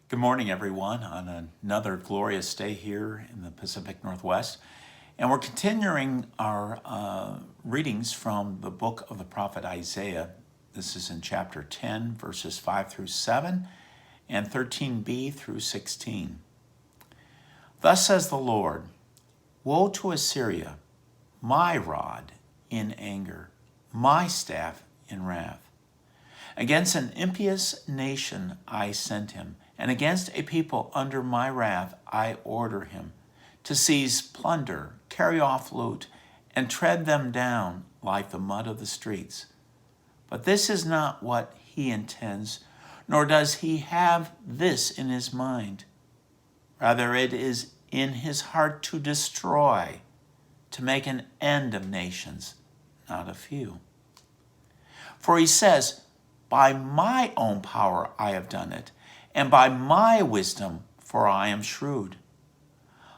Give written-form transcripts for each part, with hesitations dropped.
Good morning, everyone, on another glorious day here in the Pacific Northwest. And we're continuing our readings from the book of the prophet Isaiah. This is in chapter 10, verses 5 through 7, and 13b through 16. Thus says the Lord, Woe to Assyria, my rod in anger, my staff in wrath. Against an impious nation I sent him, and against a people under my wrath I order him, to seize plunder, carry off loot, and tread them down like the mud of the streets. But this is not what he intends, nor does he have this in his mind. Rather, it is in his heart to destroy, to make an end of nations, not a few. For he says, By my own power I have done it, and by my wisdom, for I am shrewd.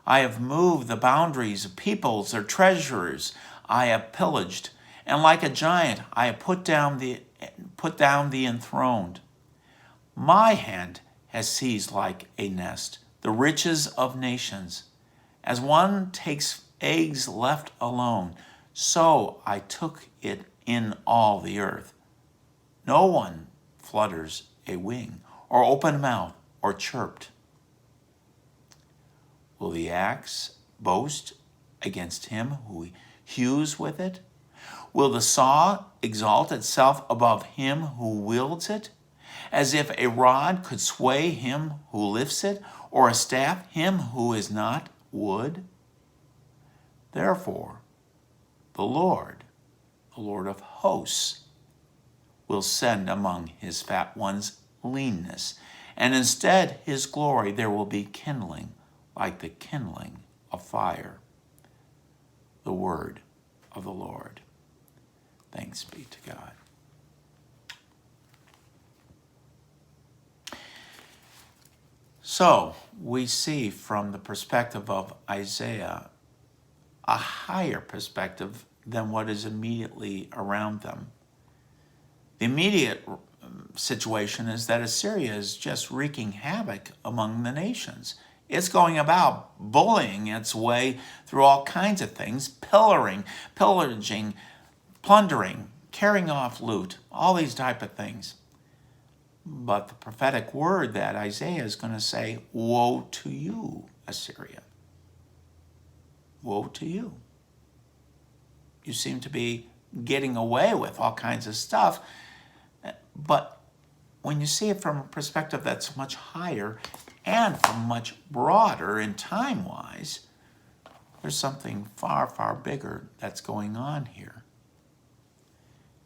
I have moved the boundaries of peoples, their treasures I have pillaged, and like a giant I have put down the enthroned. My hand has seized like a nest the riches of nations. As one takes eggs left alone, so I took it in all the earth. No one flutters a wing, or opened mouth, or chirped. Will the axe boast against him who hews with it? Will the saw exalt itself above him who wields it? As if a rod could sway him who lifts it, or a staff him who is not wood? Therefore, the Lord of hosts, will send among his fat ones leanness, and instead his glory there will be kindling, like the kindling of fire. The word of the Lord. Thanks be to God. So, we see from the perspective of Isaiah a higher perspective than what is immediately around them. The immediate situation is that Assyria is just wreaking havoc among the nations. It's going about bullying its way through all kinds of things, pillaging, plundering, carrying off loot, all these type of things. But the prophetic word that Isaiah is going to say, Woe to you, Assyria. Woe to you. You seem to be getting away with all kinds of stuff. But when you see it from a perspective that's much higher and from much broader in time-wise, there's something far, far bigger that's going on here.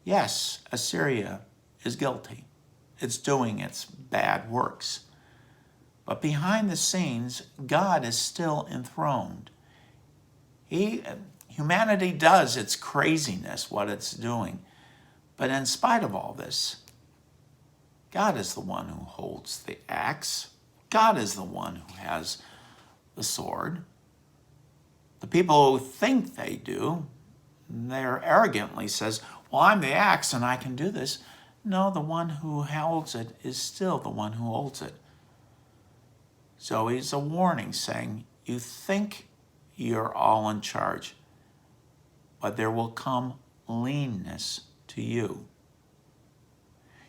Yes, Assyria is guilty. It's doing its bad works. But behind the scenes, God is still enthroned. Humanity does its craziness, what it's doing. But in spite of all this, God is the one who holds the axe. God is the one who has the sword. The people who think they do, they're arrogantly says, well, I'm the axe and I can do this. No, the one who holds it is still the one who holds it. So he's a warning saying, you think you're all in charge, but there will come leanness to you.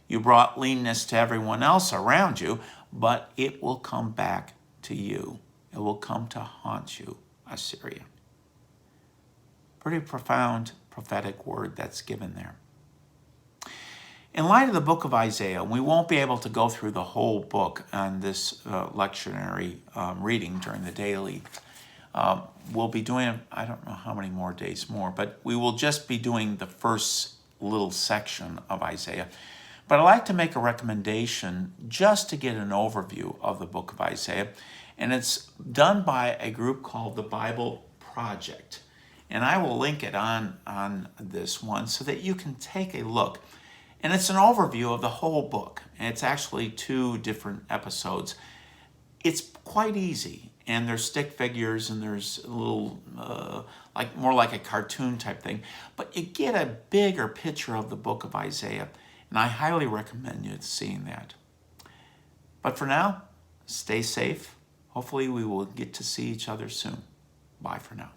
You brought leanness to everyone else around you, but it will come back to you. It will come to haunt you, Assyria. Pretty profound prophetic word that's given there. In light of the book of Isaiah, we won't be able to go through the whole book on this lectionary reading during the daily. We'll be doing, I don't know how many more days more, but we will just be doing the first little section of Isaiah. But I'd like to make a recommendation just to get an overview of the book of Isaiah. And it's done by a group called the BibleProject. And I will link it on this one so that you can take a look. And it's an overview of the whole book. And it's actually 2 different episodes. It's quite easy. And there's stick figures and there's a little, more like a cartoon type thing. But you get a bigger picture of the book of Isaiah. And I highly recommend you seeing that. But for now, Stay safe. Hopefully we will get to see each other soon. Bye for now.